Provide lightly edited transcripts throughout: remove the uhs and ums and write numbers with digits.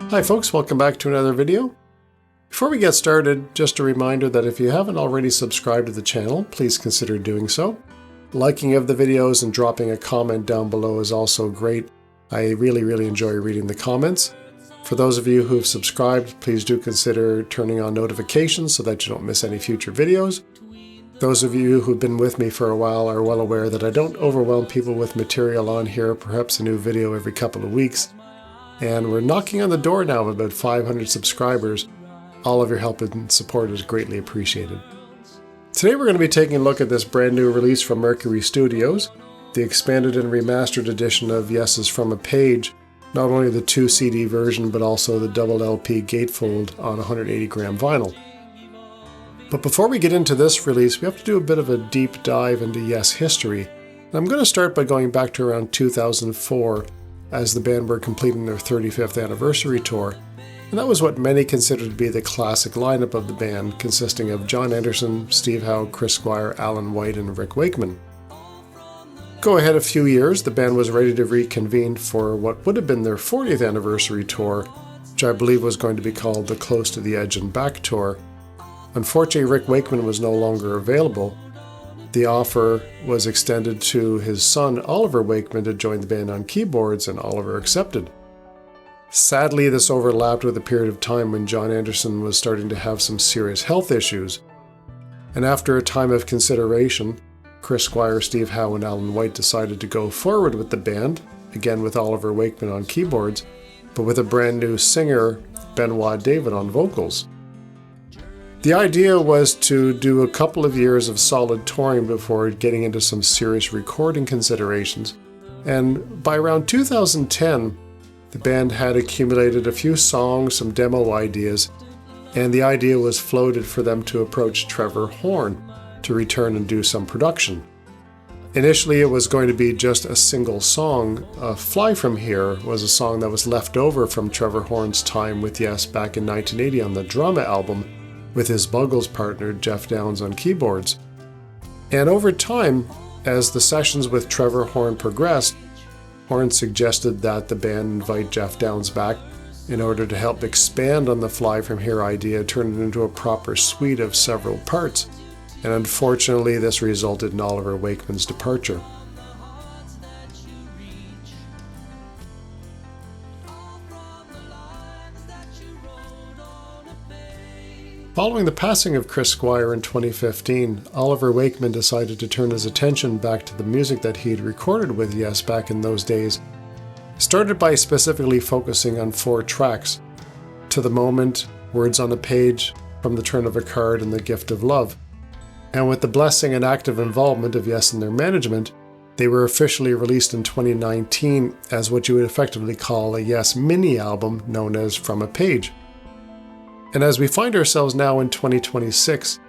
Hi folks, welcome back to another video. Before we get started, just a reminder that if you haven't already subscribed to the channel, please consider doing so. Liking of the videos and dropping a comment down below is also great. I really enjoy reading the comments. For those of you who have subscribed, please do consider turning on notifications so that you don't miss any future videos. Those of you who've been with me for a while are well aware that I don't overwhelm people with material on here, perhaps a new video every couple of weeks. And we're knocking on the door now of about 500 subscribers. All of your help and support is greatly appreciated. Today we're going to be taking a look at this brand new release from Mercury Studios, the expanded and remastered edition of Yes is From a Page, not only the 2 CD version but also the double LP gatefold on 180 gram vinyl. But before we get into this release, we have to do a bit of a deep dive into Yes history. And I'm going to start by going back to around 2004 as the band were completing their 35th anniversary tour. And that was what many considered to be the classic lineup of the band, consisting of Jon Anderson, Steve Howe, Chris Squire, Alan White, and Rick Wakeman. Go ahead a few years, the band was ready to reconvene for what would have been their 40th anniversary tour, which I believe was going to be called the Close to the Edge and Back Tour. Unfortunately, Rick Wakeman was no longer available. The offer was extended to his son, Oliver Wakeman, to join the band on keyboards, and Oliver accepted. Sadly, this overlapped with a period of time when Jon Anderson was starting to have some serious health issues. And after a time of consideration, Chris Squire, Steve Howe, and Alan White decided to go forward with the band, again with Oliver Wakeman on keyboards, but with a brand new singer, Banoit David, on vocals. The idea was to do a couple of years of solid touring before getting into some serious recording considerations, and by around 2010, the band had accumulated a few songs, some demo ideas, and the idea was floated for them to approach Trevor Horn to return and do some production. Initially, it was going to be just a single song. Fly From Here was a song that was left over from Trevor Horn's time with Yes back in 1980 on the Drama album, with his Buggles partner Jeff Downes on keyboards. And over time, as the sessions with Trevor Horn progressed, Horn suggested that the band invite Jeff Downes back in order to help expand on the Fly From Here idea, turn it into a proper suite of several parts. And unfortunately, this resulted in Oliver Wakeman's departure. Following the passing of Chris Squire in 2015, Oliver Wakeman decided to turn his attention back to the music that he had recorded with Yes back in those days. He started by specifically focusing on 4 tracks: To the Moment, Words on a Page, From the Turn of a Card, and The Gift of Love. And with the blessing and active involvement of Yes and their management, they were officially released in 2019 as what you would effectively call a Yes mini album known as From a Page. And as we find ourselves now in 2026,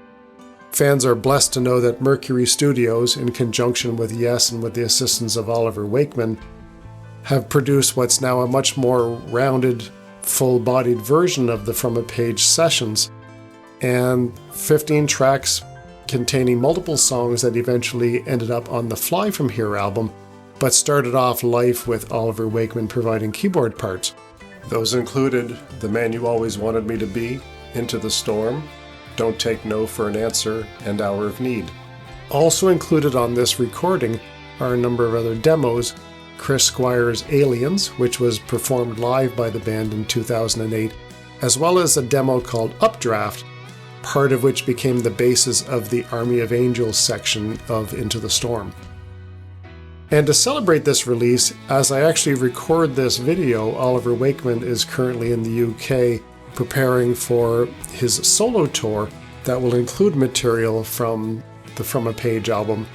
fans are blessed to know that Mercury Studios, in conjunction with Yes and with the assistance of Oliver Wakeman, have produced what's now a much more rounded, full-bodied version of the From a Page sessions, and 15 tracks containing multiple songs that eventually ended up on the Fly From Here album, but started off life with Oliver Wakeman providing keyboard parts. Those included The Man You Always Wanted Me to Be, Into the Storm, Don't Take No for an Answer, and Hour of Need. Also included on this recording are a number of other demos: Chris Squire's Aliens, which was performed live by the band in 2008, as well as a demo called Updraft, part of which became the basis of the Army of Angels section of Into the Storm. And to celebrate this release, as I actually record this video, Oliver Wakeman is currently in the UK preparing for his solo tour that will include material from the From a Page album.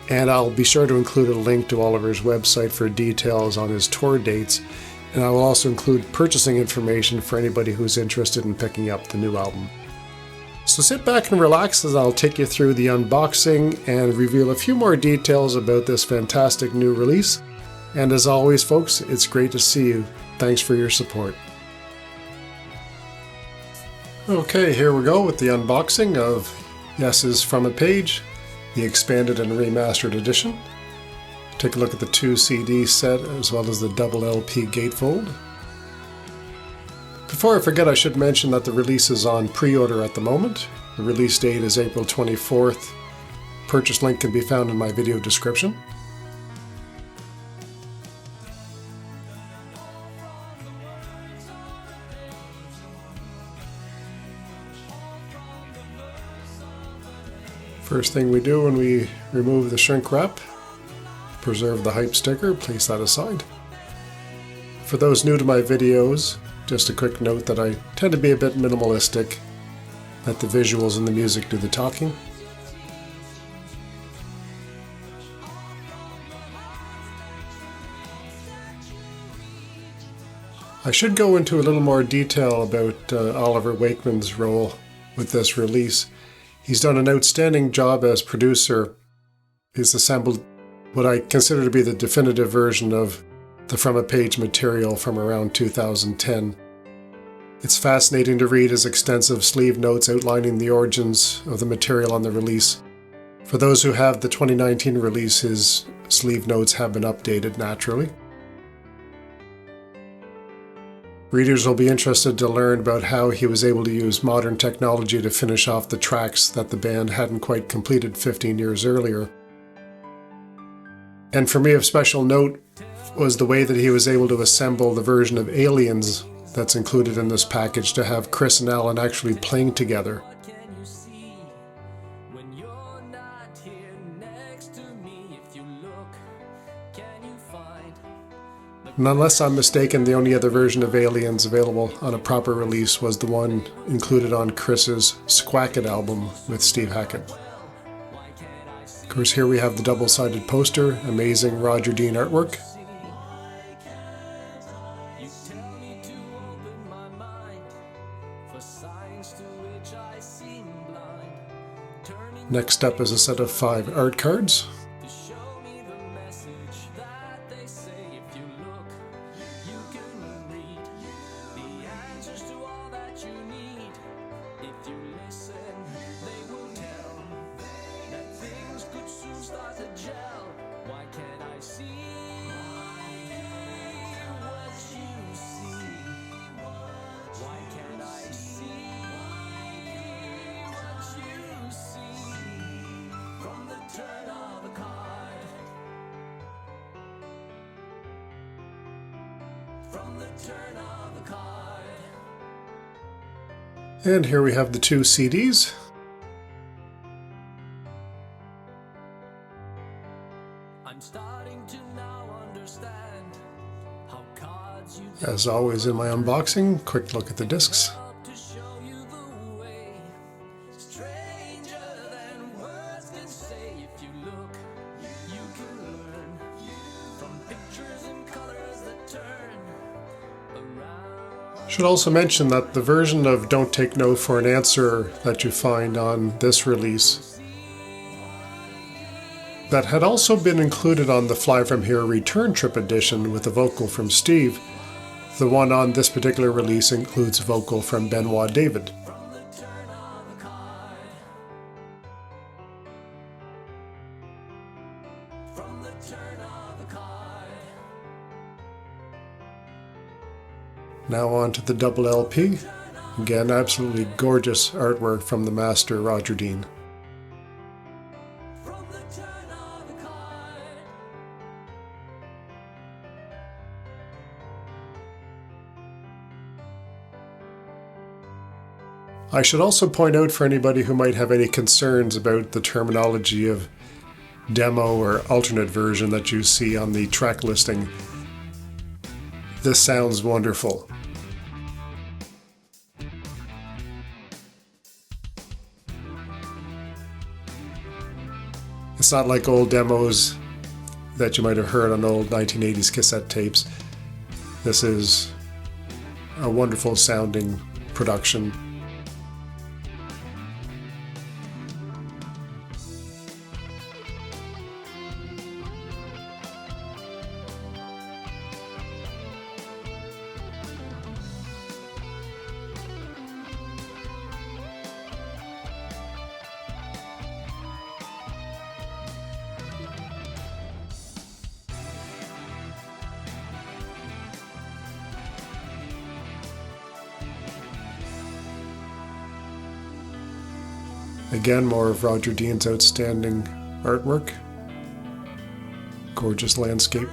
And I'll be sure to include a link to Oliver's website for details on his tour dates. And I will also include purchasing information for anybody who's interested in picking up the new album. So sit back and relax as I'll take you through the unboxing and reveal a few more details about this fantastic new release. And as always, folks, it's great to see you. Thanks for your support. Okay, here we go with the unboxing of Yes is From a Page, the expanded and remastered edition. Take a look at the 2 CD set as well as the double LP gatefold. Before I forget, I should mention that the release is on pre-order at the moment. The release date is April 24th. Purchase link can be found in my video description. First thing we do when we remove the shrink wrap, preserve the hype sticker, place that aside. For those new to my videos, just a quick note that I tend to be a bit minimalistic, let the visuals and the music do the talking. I should go into a little more detail about Oliver Wakeman's role with this release. He's done an outstanding job as producer. He's assembled what I consider to be the definitive version of the From a Page material from around 2010. It's fascinating to read his extensive sleeve notes outlining the origins of the material on the release. For those who have the 2019 release, his sleeve notes have been updated naturally. Readers will be interested to learn about how he was able to use modern technology to finish off the tracks that the band hadn't quite completed 15 years earlier. And for me, of special note was the way that he was able to assemble the version of Aliens that's included in this package to have Chris and Alan actually playing together. And unless I'm mistaken, the only other version of Aliens available on a proper release was the one included on Chris's Squacket album with Steve Hackett. Of course, here we have the double-sided poster, amazing Roger Dean artwork. Next up is a set of 5 art cards. And here we have the 2 CDs. As always in my unboxing, quick look at the discs. Should also mention that the version of Don't Take No for an Answer that you find on this release, that had also been included on the Fly From Here Return Trip edition with a vocal from Steve. The one on this particular release includes vocal from Banoit David. Now on to the double LP. Again, absolutely gorgeous artwork from the master Roger Dean. I should also point out for anybody who might have any concerns about the terminology of demo or alternate version that you see on the track listing, this sounds wonderful. It's not like old demos that you might have heard on old 1980s cassette tapes. This is a wonderful sounding production. Again, more of Roger Dean's outstanding artwork. Gorgeous landscape.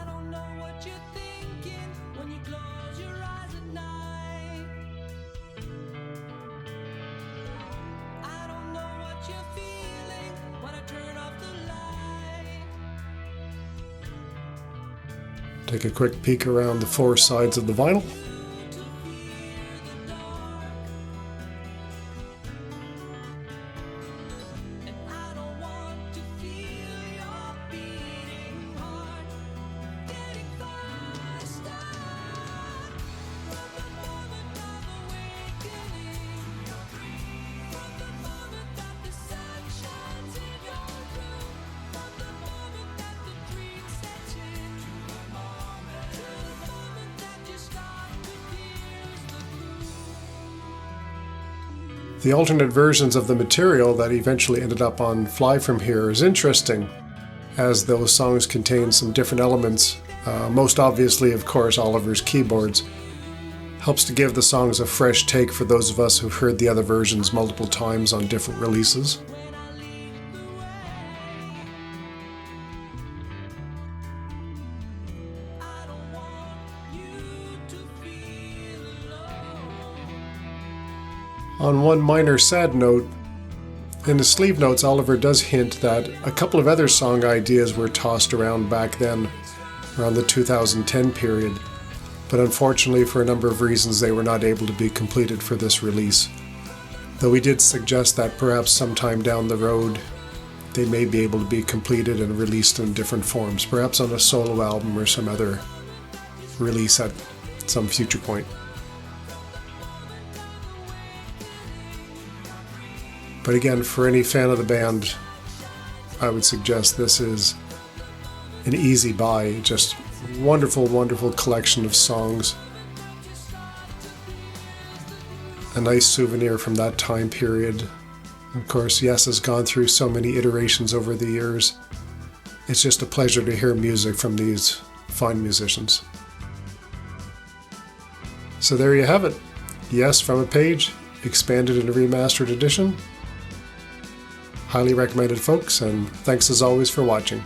Take a quick peek around the four sides of the vinyl. The alternate versions of the material that eventually ended up on Fly From Here is interesting, as those songs contain some different elements. Most obviously, of course, Oliver's keyboards. Helps to give the songs a fresh take for those of us who've heard the other versions multiple times on different releases. On one minor sad note, in the sleeve notes, Oliver does hint that a couple of other song ideas were tossed around back then, around the 2010 period, but unfortunately for a number of reasons they were not able to be completed for this release. Though he did suggest that perhaps sometime down the road they may be able to be completed and released in different forms, perhaps on a solo album or some other release at some future point. But again, for any fan of the band, I would suggest this is an easy buy. Just wonderful, wonderful collection of songs. A nice souvenir from that time period. Of course, Yes has gone through so many iterations over the years. It's just a pleasure to hear music from these fine musicians. So there you have it. Yes from a Page, expanded in a remastered edition. Highly recommended, folks, and thanks as always for watching.